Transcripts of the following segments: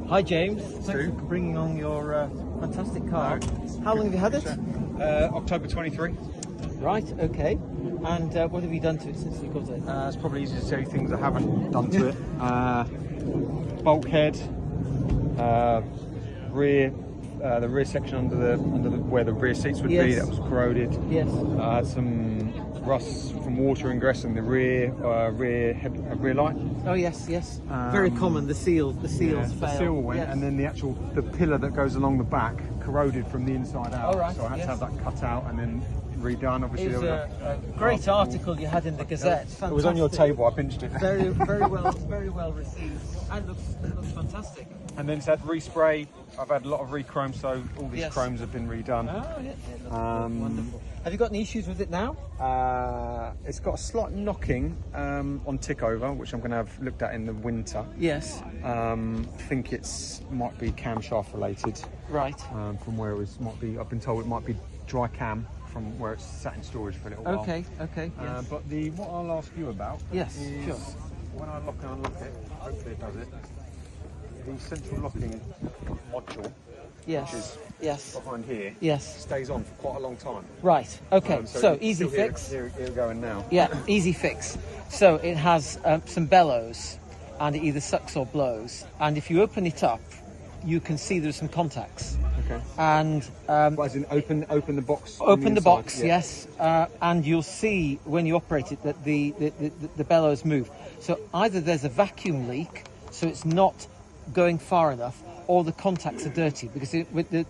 Hi James, thanks for bringing on your fantastic car. How long have you had it? October 23. Right, okay. And what have you done to it since you got it? It's probably easy to tell you things I haven't done to it. Bulkhead, rear, the rear section under the where the rear seats would be, that was corroded. Yes. Had some rust from water ingress in the rear light. Oh yes, yes. Very common. The seals fail. The seal went, yes. and then the pillar that goes along the back corroded from the inside out. Oh, right, so I had to have that cut out and then redone. Obviously, it was a great article you had in the Gazette. It was on your table. I pinched it. Very well received, and looks fantastic. And then it's had respray. I've had a lot of re-chrome, so all these chromes have been redone. Oh, yeah, it looks wonderful. Have you got any issues with it now? It's got a slight knocking on tick over, which I'm going to have looked at in the winter. Yes. I think might be camshaft related. Right. From where I've been told it might be dry cam from where it's sat in storage for a little while. Okay. Yes. But what I'll ask you about is sure. When I lock and unlock it, hopefully it does it. The central locking module, which is behind here, stays on for quite a long time. Right, okay, so easy fix. Here going now. Yeah, easy fix. So it has some bellows, and it either sucks or blows. And if you open it up, you can see there's some contacts. Okay. And as in open the box. Open the box, yes. And you'll see when you operate it that the bellows move. So either there's a vacuum leak, so it's not going far enough, or the contacts are dirty because there's put your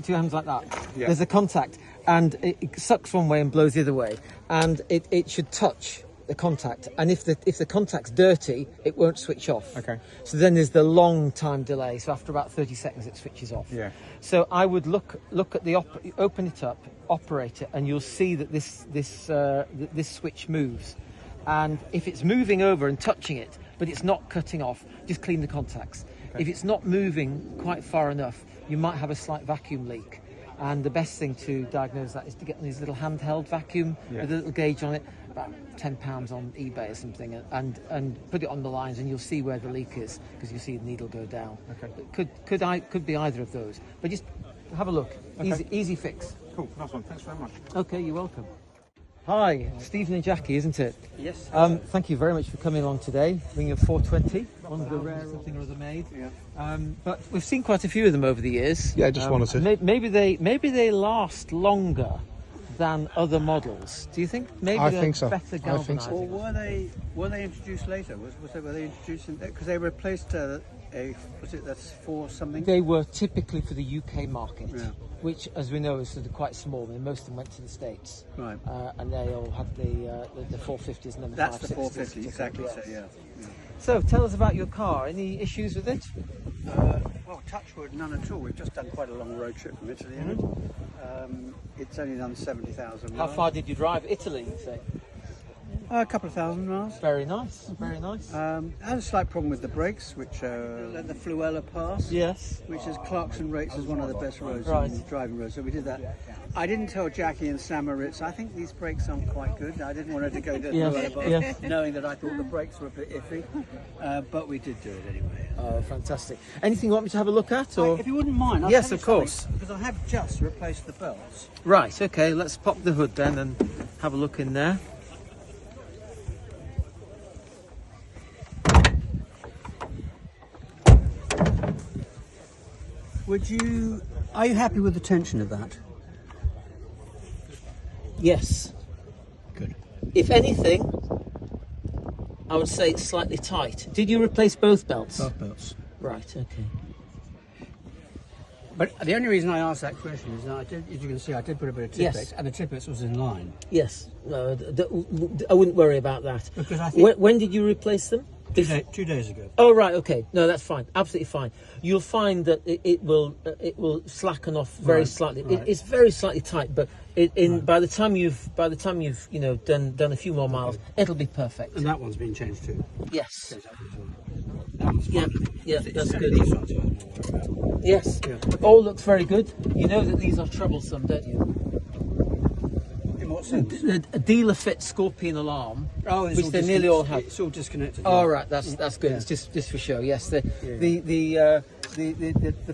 two hands like that. Yeah. There's a contact, and it sucks one way and blows the other way, and it should touch the contact, and if the contact's dirty, it won't switch off. Okay. So then there's the long time delay. So after about 30 seconds, it switches off. Yeah. So I would look at the open it up, operate it, and you'll see that this switch moves. And if it's moving over and touching it, but it's not cutting off, just clean the contacts. Okay. If it's not moving quite far enough, you might have a slight vacuum leak. And the best thing to diagnose that is to get these little handheld vacuum with a little gauge on it, about £10 on eBay or something, and put it on the lines, and you'll see where the leak is, because you see the needle go down. Okay. It could be either of those, but just have a look. Okay. Easy fix. Cool, nice one. Thanks very much. Okay, you're welcome. Hi, Stephen and Jackie, isn't it? Yes. Thank you very much for coming along today. Bringing a 420, one of the rare something or other made. Yeah. But we've seen quite a few of them over the years. Yeah, just wanted to. Maybe they last longer than other models. Do you think? Maybe I think so. Better galvanised. I think so. Or were they introduced later? Were they introduced because they replaced that's for something? They were typically for the UK market. Yeah. Which, as we know, is sort of quite small. I mean, most of them went to the States, right? And they all had the 450s and then the 560s. That's the 450, exactly. Yes. So, yeah. So, tell us about your car. Any issues with it? Well, touch wood, none at all. We've just done quite a long road trip from Italy. It's only done 70,000 miles. How far did you drive? Italy, you say? A couple of thousand miles. Very nice, very nice. I had a slight problem with the brakes, which the Fluella Pass. Yes. Which is Clarkson rates as one of the best roads in driving roads. So we did that. I didn't tell Jackie and Sam Moritz, I think these brakes aren't quite good. I didn't want her to go to Fluella Pass, knowing that I thought the brakes were a bit iffy. But we did do it anyway. Oh, fantastic. Anything you want me to have a look at? Or? If you wouldn't mind. I'll yes, of course. Because I have just replaced the belts. Right, okay. Let's pop the hood then and have a look in there. Are you happy with the tension of that? Yes. Good. If anything, I would say it's slightly tight. Did you replace both belts? Both belts. Right, okay. But the only reason I asked that question is that as you can see, I did put a bit of Tipex, and the Tipex was in line. Yes. No, I wouldn't worry about that. Because I think when did you replace them? 2 days ago. Oh right, okay. No, that's fine. Absolutely fine. You'll find that it will slacken off very slightly. Right. It's very slightly tight, but by the time you've done a few more miles, it'll be perfect. And that one's been changed too. Yes. Yeah, that's good. Yes. Yeah. All looks very good. You know that these are troublesome, don't you? In what sense? A dealer fit Scorpion alarm, which they nearly all have. It's all disconnected. Oh, right, that's good. Yeah. It's just for show. Yes, the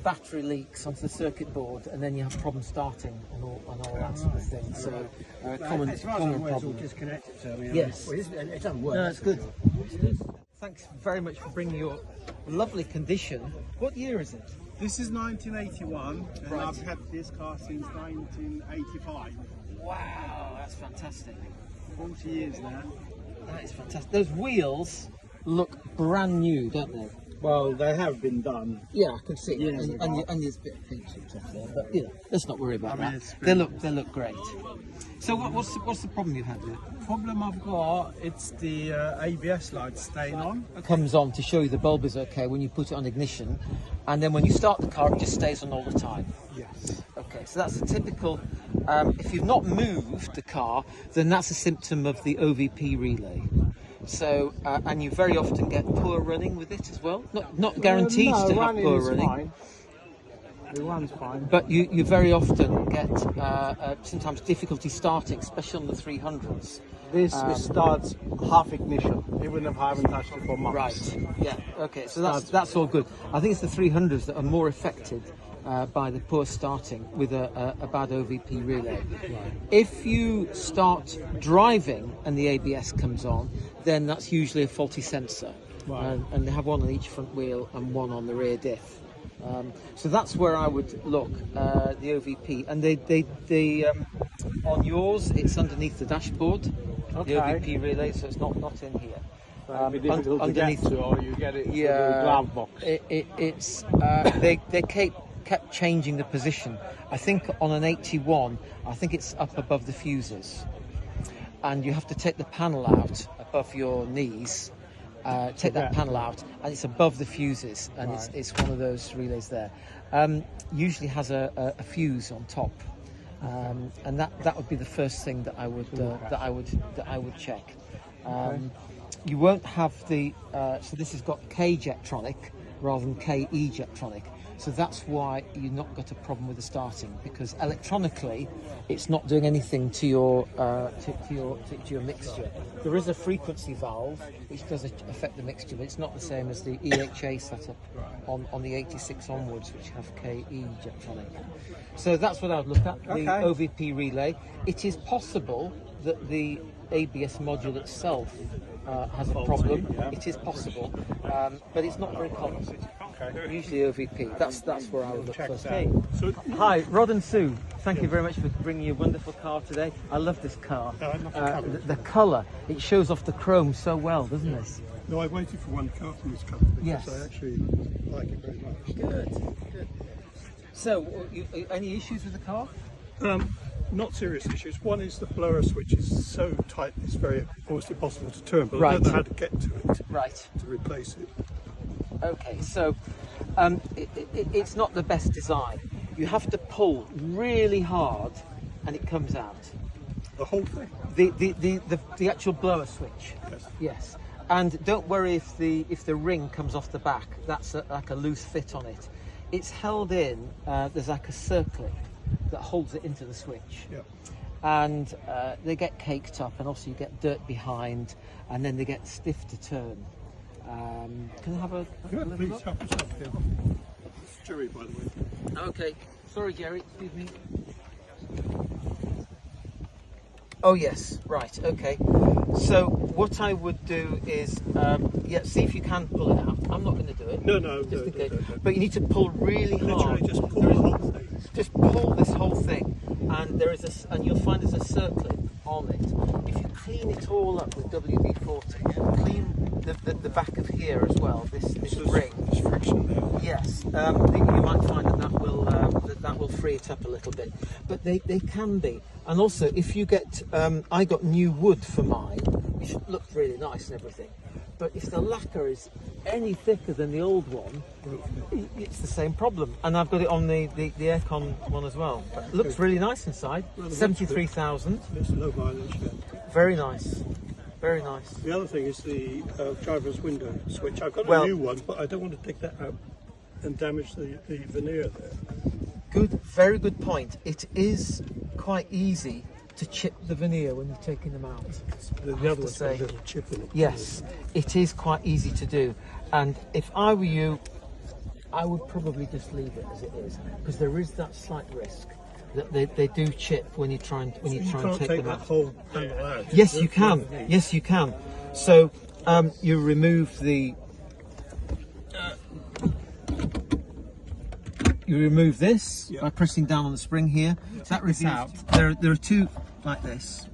battery leaks onto the circuit board, and then you have problems starting and all that sort of thing. So common problem. It's all disconnected. So, I mean, yes, it doesn't work. No, it's good. Thanks very much for bringing your lovely condition. What year is it? This is 1981, and I've had this car since 1985. Wow, that's fantastic. 40 years now. That is fantastic. Those wheels look brand new, don't they? Well, they have been done. Yeah, I can see. Yeah, and there's a bit of paint chips off there, but you know, let's not worry about that. They look great. So what's the problem you've had with it? Problem I've got, it's the ABS light staying on. It comes on to show you the bulb is okay when you put it on ignition, and then when you start the car, it just stays on all the time. Yes. Okay, so that's a typical. If you've not moved the car, then that's a symptom of the OVP relay. So, and you very often get poor running with it as well. Not guaranteed to have poor running. Fine. The run's fine. But you very often get sometimes difficulty starting, especially on the 300s. This starts half ignition, even if I haven't touched it for months. Right. Yeah. Okay. So that's all good. I think it's the 300s that are more affected by the poor starting with a bad OVP relay. Right. If you start driving and the ABS comes on, then that's usually a faulty sensor. Right. And they have one on each front wheel and one on the rear diff. So that's where I would look, the OVP, and they on yours it's underneath the dashboard, okay. The OVP relay, so it's not in here. So it'd be difficult underneath, to get to, or you get it through the glove box. They kept changing the position. I think on an 81, I think it's up above the fuses, and you have to take the panel out above your knees. Take that panel out, and it's above the fuses, and right. it's one of those relays there. Usually has a fuse on top, and that would be the first thing that I would check. Okay. You won't have the so this has got K Jetronic rather than KE Jetronic. So that's why you've not got a problem with the starting, because electronically it's not doing anything to your mixture. There is a frequency valve which does affect the mixture, but it's not the same as the EHA setup on the 86 onwards, which have KE Jetronic. So that's what I would look at, the OVP relay. It is possible that the ABS module itself has a problem. Yeah. It is possible, but it's not very common. Okay. Usually OVP. That's where I would look first. Hey. So, hi, Rod and Sue. Thank you very much for bringing your wonderful car today. I love this car. The colour, it shows off the chrome so well, doesn't it? No, I waited for one car from this company because yes. I actually like it very much. Good. So, any issues with the car? Not serious issues. One is the blower switch is so tight it's very almost impossible to turn, but I don't know how to get to it to replace it. Okay, so it's not the best design. You have to pull really hard and it comes out. The whole thing? The actual blower switch. Yes. And don't worry if the ring comes off the back. That's like a loose fit on it. It's held in, there's like a circlip that holds it into the switch. Yeah. And they get caked up, and also you get dirt behind, and then they get stiff to turn. Can I have a please help yourself here. It's Jerry, by the way. Okay. Sorry, Jerry. Excuse me. Oh yes, right. Okay. So what I would do is, see if you can pull it out. I'm not going to do it. No. But you need to pull really hard. Literally, just pull the whole thing. Just pull this whole thing, and and you'll find there's a circlet on it. If you clean it all up with WD-40, clean the back of here as well. This ring. There's friction there. Yes. You might find that will free it up a little bit, but they can be. And also, if you get, I got new wood for mine, which looked really nice and everything. But if the lacquer is any thicker than the old one, it's the same problem. And I've got it on the aircon one as well. It looks really nice inside. 73,000. It's low mileage. Very nice. Very nice. The other thing is the driver's window switch. I've got a new one, but I don't want to take that out and damage the veneer there. Very good point. It is quite easy to chip the veneer when you're taking them out. The other one's got a little chip in it. Yes, it is quite easy to do. And if I were you, I would probably just leave it as it is, because there is that slight risk that they do chip when you try and take them out. You can't take that whole handle out. Yes, you can. Yes, you can. So you remove the. You remove this by pressing down on the spring here. That is out. There are two like this.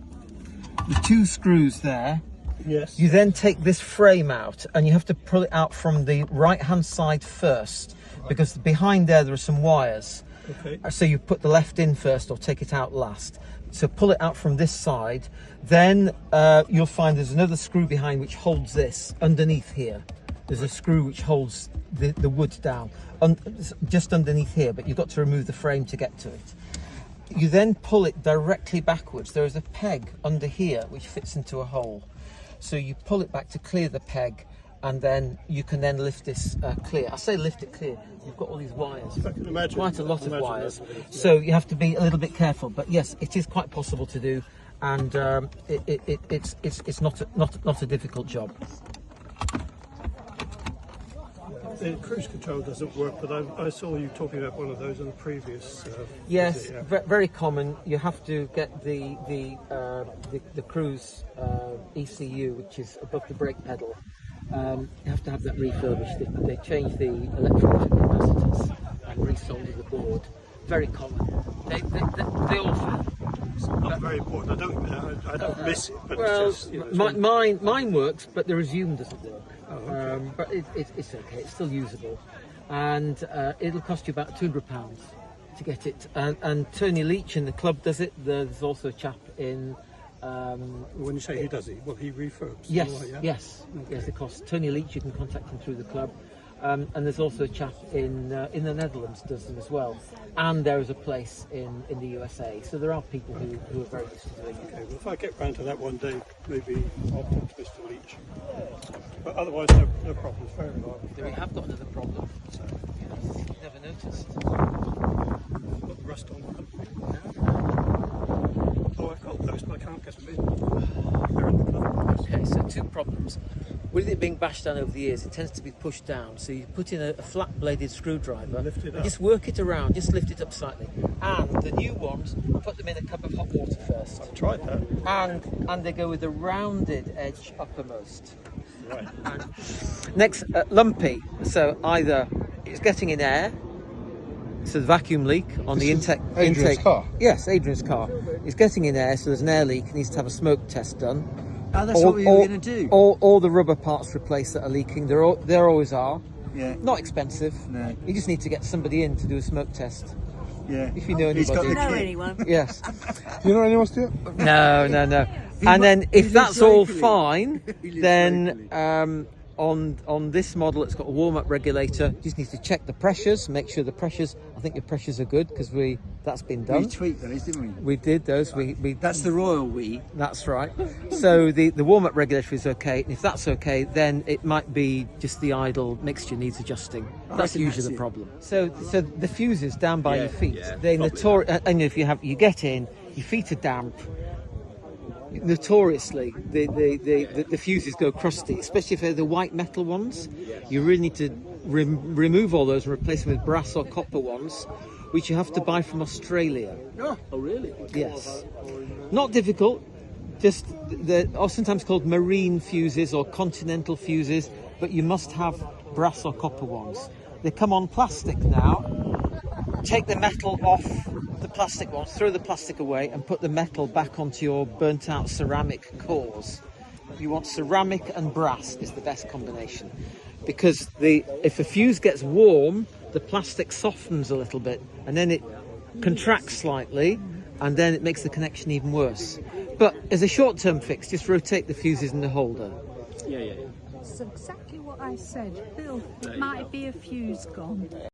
The two screws there. Yes. You then take this frame out, and you have to pull it out from the right-hand side first, because behind there are some wires. Okay. So you put the left in first, or take it out last. So pull it out from this side. Then you'll find there's another screw behind which holds this underneath here. There's a screw which holds the wood down, just underneath here, but you've got to remove the frame to get to it. You then pull it directly backwards. There is a peg under here which fits into a hole. So you pull it back to clear the peg, and then you can then lift this clear. I say lift it clear. You've got all these wires, I can imagine, quite a lot of wires. So you have to be a little bit careful. But yes, it is quite possible to do, and it's not a difficult job. The cruise control doesn't work, but I saw you talking about one of those on the previous. Yes, visit, very common. You have to get the cruise ECU, which is above the brake pedal. You have to have that refurbished. They changed the electronic capacitors and resoldered the board. Very common. They all fail. It's not very important. I don't miss it, but well, it's just, mine works, but the resume doesn't work. Oh, okay. But it's okay. It's still usable, and it'll cost you about £200 to get it. And Tony Leach in the club does it. There's also a chap in. When you say he does it, well, he refurbs. Yes, Yeah? yes, okay. Yes. Of course, Tony Leach. You can contact him through the club. And there's also a chap in the Netherlands does them as well, and there is a place in the USA. So there are people who are very used to doing it. Okay, well, if I get round to that one day, maybe I'll talk to Mr. Leach. But otherwise, no problems. Very reliable. We have got another problem. So, never noticed. Got the rust on them. Oh, I've got those, but I can't get them in. They're in the club. Okay, so two problems. With it being bashed down over the years, it tends to be pushed down. So you put in a flat-bladed screwdriver, Lift it up. just work it around, just lift it up slightly. And the new ones, put them in a cup of hot water first. I've tried that. And they go with a rounded edge uppermost. Right. Next, lumpy. So either it's getting in air, so the vacuum leak on the intake. Car? Yes, Adrian's car. It's getting in air, so there's an air leak. It needs to have a smoke test done. Oh, that's what we were going to do. All the rubber parts replaced that are leaking. There always are. Yeah. Not expensive. No. You just need to get somebody in to do a smoke test. Yeah. If you know anybody. Do you know anyone? Yes. You know anyone still? No. And then if that's all fine, then on this model it's got a warm-up regulator. You just need to check the pressures, make sure the pressures, I think your pressures are good, because that's been done. We tweaked those, didn't we? We did those. We That's the royal we. That's right. So the warm-up regulator is okay, and if that's okay, then it might be just the idle mixture needs adjusting. That's usually the problem. So the fuses down by your feet, they're notorious. And if you get in, your feet are damp. Notoriously, the fuses go crusty, especially if they're the white metal ones. You really need to remove all those and replace them with brass or copper ones, which you have to buy from Australia. Oh, really? Yes. Not difficult, just or sometimes called marine fuses or continental fuses, but you must have brass or copper ones. They come on plastic now. Take the metal off the plastic ones, throw the plastic away and put the metal back onto your burnt out ceramic cores. You want ceramic and brass is the best combination, because if a fuse gets warm, the plastic softens a little bit and then it contracts slightly, and then it makes the connection even worse. But as a short-term fix, just rotate the fuses in the holder. It's exactly what I said. Bill, it might be a fuse gone.